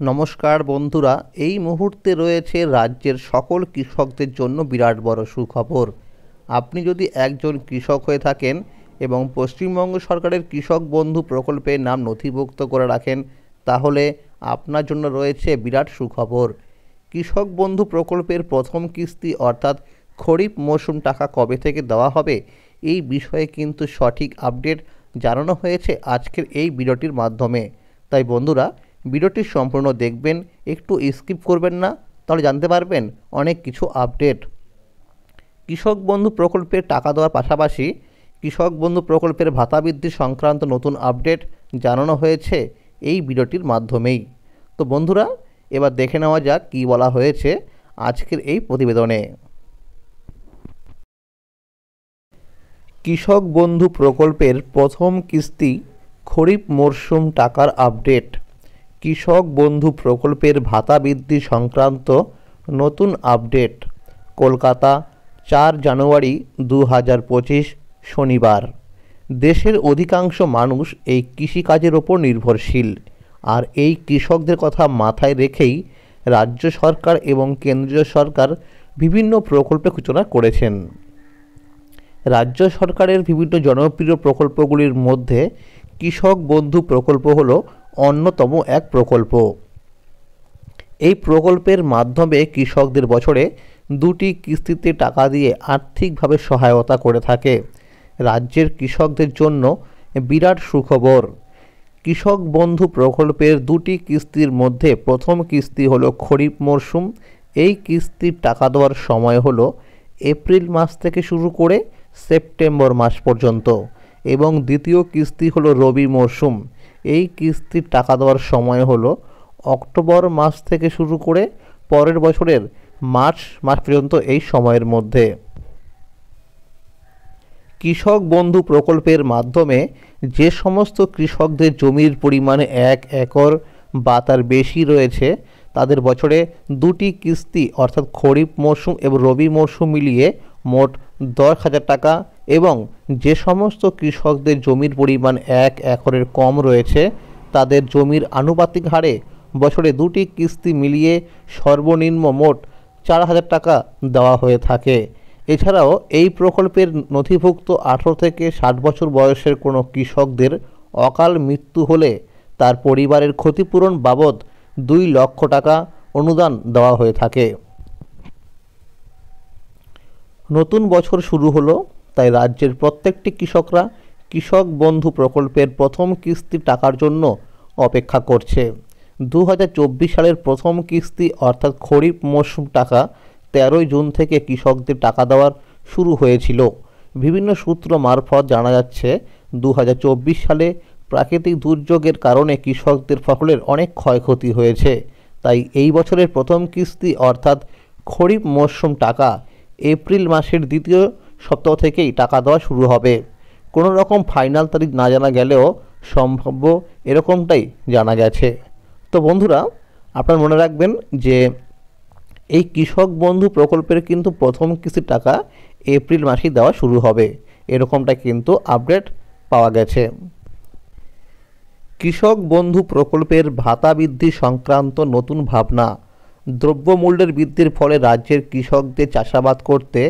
নমস্কার বন্ধুরা, এই মুহূর্তে রয়েছে রাজ্যের সকল কৃষকদের জন্য বিরাট বড় সুখবর। আপনি যদি একজন কৃষক হয়ে থাকেন এবং পশ্চিমবঙ্গ সরকারের কৃষক বন্ধু প্রকল্পের নাম নথিভুক্ত করে রাখেন, তাহলে আপনার জন্য রয়েছে বিরাট সুখবর। কৃষক বন্ধু প্রকল্পের প্রথম কিস্তি অর্থাৎ খরিফ মরশুম টাকা কবে থেকে দেওয়া হবে, এই বিষয়ে কিন্তু সঠিক আপডেট জানানো হয়েছে আজকের এই ভিডিওটির মাধ্যমে। তাই বন্ধুরা, ভিডিওটি সম্পূর্ণ দেখবেন, একটু স্কিপ করবেন না, তাহলে জানতে পারবেন অনেক কিছু আপডেট। কৃষক বন্ধু প্রকল্পের টাকা দেওয়ার পাশাপাশি কৃষক বন্ধু প্রকল্পের ভাতা বৃদ্ধি সংক্রান্ত নতুন আপডেট জানানো হয়েছে এই ভিডিওটির মাধ্যমেই। তো বন্ধুরা, এবার দেখে নেওয়া যাক কী বলা হয়েছে আজকের এই প্রতিবেদনে। কৃষক বন্ধু প্রকল্পের প্রথম কিস্তি খরিফ মরশুম টাকার আপডেট। কৃষক বন্ধু প্রকল্পের ভাতা বৃদ্ধি সংক্রান্ত নতুন আপডেট। কলকাতা, 4 জানুয়ারি 2025 শনিবার। দেশের অধিকাংশ মানুষ এই কৃষিকাজের ওপর নির্ভরশীল, আর এই কৃষকদের কথা মাথায় রেখেই রাজ্য সরকার এবং কেন্দ্রীয় সরকার বিভিন্ন প্রকল্পের সূচনা করেছেন। রাজ্য সরকারের বিভিন্ন জনপ্রিয় প্রকল্পগুলির মধ্যে কৃষক বন্ধু প্রকল্প হলো অন্যতম এক প্রকল্প। এই প্রকল্পের মাধ্যমে কৃষকদের বছরে 2টি কিস্তিতে টাকা দিয়ে আর্থিকভাবে সহায়তা করে থাকে। রাজ্যের কৃষকদের জন্য বিরাট সুখবর। কৃষক বন্ধু প্রকল্পের 2টি কিস্তির মধ্যে প্রথম কিস্তি হলো খরিফ মরশুম। এই কিস্তির টাকা দেওয়ার সময় হলো এপ্রিল মাস থেকে শুরু করে সেপ্টেম্বর মাস পর্যন্ত, এবং দ্বিতীয় কিস্তি হলো রবি মরশুম। এই কিস্তির টাকা দেওয়ার সময় হলো অক্টোবর মাস থেকে শুরু করে পরের বছরের মার্চ মাস পর্যন্ত এই সময়ের মধ্যে। কৃষক বন্ধু প্রকল্পের মাধ্যমে যে সমস্ত কৃষকদের জমির পরিমাণে 1 একর বা তার বেশি রয়েছে, তাদের বছরে 2টি কিস্তি অর্থাৎ খরিফ মরশুম এবং রবি মরশুম মিলিয়ে মোট 10,000 টাকা, এবং যে সমস্ত কৃষকদের জমির পরিমাণ 1 একরের কম রয়েছে, তাদের জমির আনুপাতিক হারে বছরে 2টি কিস্তি মিলিয়ে সর্বনিম্ন মোট 4,000 টাকা দেওয়া হয়ে থাকে। এছাড়াও এই প্রকল্পের নথিভুক্ত 18 থেকে 60 বছর বয়সের কোনো কৃষকদের অকাল মৃত্যু হলে তার পরিবারের ক্ষতিপূরণ বাবদ 2 লক্ষ টাকা অনুদান দেওয়া হয়ে থাকে। নতুন বছর শুরু হলো, তাই রাজ্যের প্রত্যেকটি কৃষকরা কৃষক বন্ধু প্রকল্পের প্রথম কিস্তি টাকার জন্য অপেক্ষা করছে। 2024 সালের প্রথম কিস্তি অর্থাৎ খরিফ মরশুম টাকা 13 জুন থেকে কৃষকদের টাকা দেওয়ার শুরু হয়েছিল। বিভিন্ন সূত্র মারফত জানা যাচ্ছে 2024 সালে প্রাকৃতিক দুর্যোগের কারণে কৃষকদের ফসলের অনেক ক্ষয়ক্ষতি হয়েছে। তাই এই বছরের প্রথম কিস্তি অর্থাৎ খরিফ মরশুম টাকা এপ্রিল মাসের দ্বিতীয় সপ্তাহ থেকেই টাকা দেওয়া শুরু হবে। কোনো রকম ফাইনাল তারিখ না জানা গেলেও সম্ভাব্য এরকমটাই জানা গেছে। তো বন্ধুরা, আপনারা মনে রাখবেন যে এই কৃষক বন্ধু প্রকল্পের কিন্তু প্রথম কিস্তির টাকা এপ্রিল মাসেই দেওয়া শুরু হবে, এরকমটা কিন্তু আপডেট পাওয়া গেছে। কৃষক বন্ধু প্রকল্পের ভাতা বৃদ্ধি সংক্রান্ত নতুন ভাবনা। দ্রব্যমূল্যের বৃদ্ধির ফলে রাজ্যের কৃষকদের চাষাবাদ করতে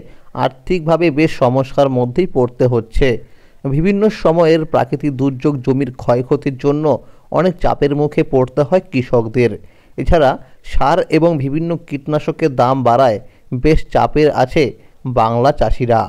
আর্থিকভাবে বেশ সমস্যার মধ্যেই পড়তে হচ্ছে। বিভিন্ন সময়ের প্রাকৃতিক দুর্যোগ, জমির ক্ষয়ক্ষতির জন্য অনেক চাপের মুখে পড়তে হয় কৃষকদের। এছাড়া সার এবং বিভিন্ন কীটনাশকের দাম বাড়ায় বেশ চাপের আছে বাংলা চাষিরা।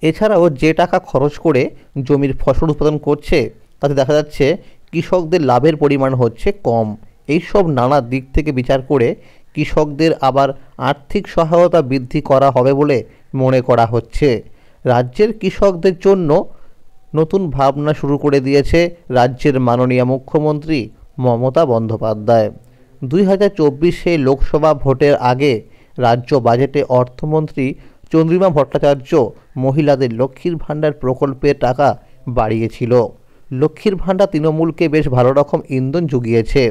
এছাড়াও যে টাকা খরচ করে জমির ফসল উৎপাদন করছে, তাতে দেখা যাচ্ছে কৃষকদের লাভের পরিমাণ হচ্ছে কম। এইসব নানা দিক থেকে বিচার করে কৃষকদের আবার আর্থিক সহায়তা বৃদ্ধি করা হবে বলে মনে করা হচ্ছে। রাজ্যের কৃষকদের জন্য নতুন ভাবনা শুরু করে দিয়েছে রাজ্যের মাননীয় মুখ্যমন্ত্রী মমতা বন্দ্যোপাধ্যায়। 2024 লোকসভা ভোটের আগে রাজ্য বাজেটে অর্থমন্ত্রী চন্দ্রিমা ভট্টাচার্য মহিলাদের লক্ষ্মীর ভাণ্ডার প্রকল্পের টাকা বাড়িয়েছিল। লক্ষ্মীর ভাণ্ডার তৃণমূলকে বেশ ভালো রকম ইন্ধন জুগিয়েছে।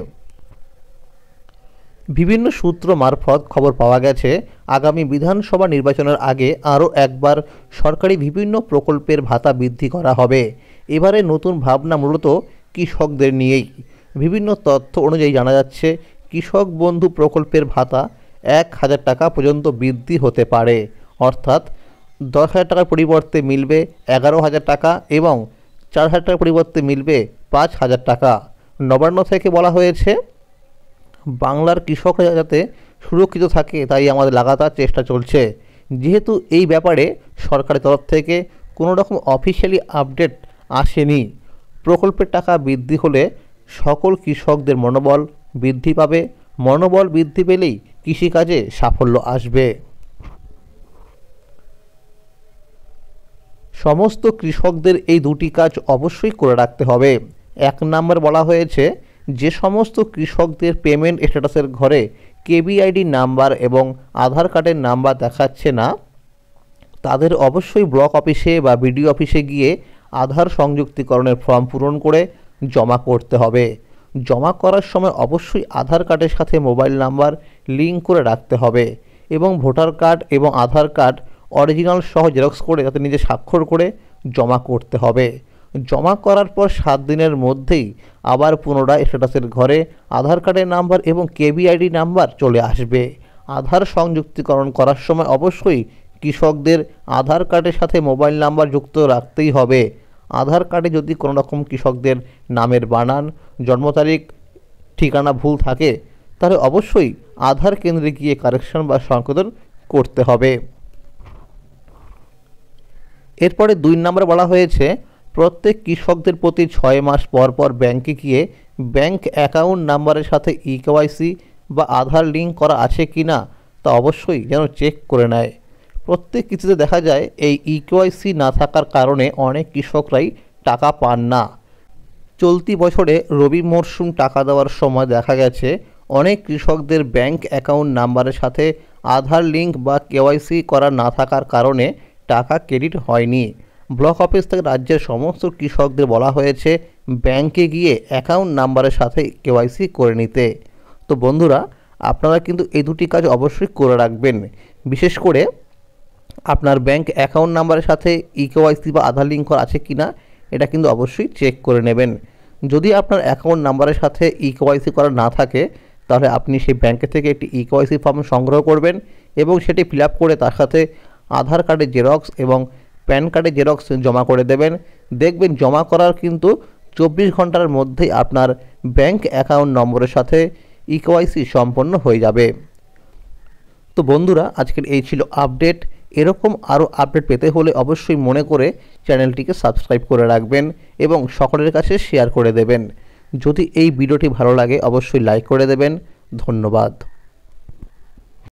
বিভিন্ন সূত্র মারফত খবর পাওয়া গেছে আগামী বিধানসভা নির্বাচনের আগে আরও একবার সরকারি বিভিন্ন প্রকল্পের ভাতা বৃদ্ধি করা হবে। এবারে নতুন ভাবনা মূলত কৃষকদের নিয়েই। বিভিন্ন তথ্য অনুযায়ী জানা যাচ্ছে কৃষক বন্ধু প্রকল্পের ভাতা 1,000 টাকা পর্যন্ত বৃদ্ধি হতে পারে। অর্থাৎ 10,000 টাকার পরিবর্তে মিলবে 11,000 টাকা এবং 4,000 টাকার পরিবর্তে মিলবে 5,000 টাকা। নবান্ন থেকে বলা হয়েছে, বাংলার কৃষকরা যাতে সুরক্ষিত থাকে তাই আমাদের লাগাতার চেষ্টা চলছে। যেহেতু এই ব্যাপারে সরকারের তরফ থেকে কোনো রকম অফিসিয়ালি আপডেট আসেনি, প্রকল্পের টাকা বৃদ্ধি হলে সকল কৃষকদের মনোবল বৃদ্ধি পাবে। মনোবল বৃদ্ধি পেলেই কৃষিকাজে সাফল্য আসবে। সমস্ত কৃষকদের এই দুটি কাজ অবশ্যই করে রাখতে হবে। 1 নম্বর বলা হয়েছে, যে সমস্ত কৃষকদের পেমেন্ট স্ট্যাটাসের ঘরে কেবিআইডি নাম্বার এবং আধার কার্ডের নাম্বার দেখাচ্ছে না, তাদের অবশ্যই ব্লক অফিসে বা বিডিও অফিসে গিয়ে আধার সংযুক্তিকরণের ফর্ম পূরণ করে জমা করতে হবে। জমা করার সময় অবশ্যই আধার কার্ডের সাথে মোবাইল নাম্বার লিঙ্ক করে রাখতে হবে এবং ভোটার কার্ড এবং আধার কার্ড অরিজিনাল সহ জেরক্স করে তাতে নিজে স্বাক্ষর করে জমা করতে হবে। জমা করার পর 7 দিনের মধ্যেই আবার পুনরায় স্ট্যাটাসের ঘরে আধার কার্ডের নাম্বার এবং কেবিআইডি নাম্বার চলে আসবে। আধার সংযুক্তিকরণ করার সময় অবশ্যই কৃষকদের আধার কার্ডের সাথে মোবাইল নাম্বার যুক্ত রাখতেই হবে। আধার কার্ডে যদি কোনো রকম কৃষকদের নামের বানান, জন্ম তারিখ, ঠিকানা ভুল থাকে তাহলে অবশ্যই আধার কেন্দ্রে গিয়ে কারেকশন বা সংশোধন করতে হবে। এরপরে 2 নম্বরে বলা হয়েছে, প্রত্যেক কৃষকদের প্রতি 6 মাস পর পর ব্যাংকে গিয়ে ব্যাংক অ্যাকাউন্ট নাম্বারের সাথে ইকেওয়াইসি বা আধার লিঙ্ক করা আছে কি না তা অবশ্যই যেন চেক করে নেয়। প্রত্যেক কিছুতে দেখা যায় এই ইকেওয়াইসি না থাকার কারণে অনেক কৃষকরাই টাকা পান না। চলতি বছরে রবি মরশুম টাকা দেওয়ার সময় দেখা গেছে অনেক কৃষকদের ব্যাংক অ্যাকাউন্ট নাম্বারের সাথে আধার লিঙ্ক বা কেওয়াইসি করা না থাকার কারণে টাকা ক্রেডিট হয়নি। ব্লক অফিস থেকে রাজ্যের সমস্ত কৃষকদের বলা হয়েছে ব্যাংকে গিয়ে অ্যাকাউন্ট নাম্বারের সাথে কেওয়াইসি করে নিতে। তো বন্ধুরা, আপনারা কিন্তু এই দুটি কাজ অবশ্যই করে রাখবেন। বিশেষ করে আপনার ব্যাংক অ্যাকাউন্ট নাম্বারের সাথে ইকেওয়াইসি বা আধার লিঙ্ক করা আছে কি না এটা কিন্তু অবশ্যই চেক করে নেবেন। যদি আপনার অ্যাকাউন্ট নাম্বারের সাথে ইকেওয়াইসি করা না থাকে তাহলে আপনি সেই ব্যাংকে থেকে একটি ইকেওয়াইসি ফর্ম সংগ্রহ করবেন এবং সেটি ফিল আপ করে তার সাথে আধার কার্ডের জেরক্স এবং প্যান কার্ডের জেরক্স জমা করে দেবেন। দেখবেন জমা করার কিন্তু 24 ঘন্টার মধ্যেই আপনার ব্যাংক অ্যাকাউন্ট নম্বরের সাথে ইকেওয়াইসি সম্পন্ন হয়ে যাবে। তো বন্ধুরা, আজকের এই ছিল আপডেট। এরকম আরও আপডেট পেতে হলে অবশ্যই মনে করে চ্যানেলটিকে সাবস্ক্রাইব করে রাখবেন এবং সকলের কাছে শেয়ার করে দেবেন। যদি এই ভিডিওটি ভালো লাগে অবশ্যই লাইক করে দেবেন। ধন্যবাদ।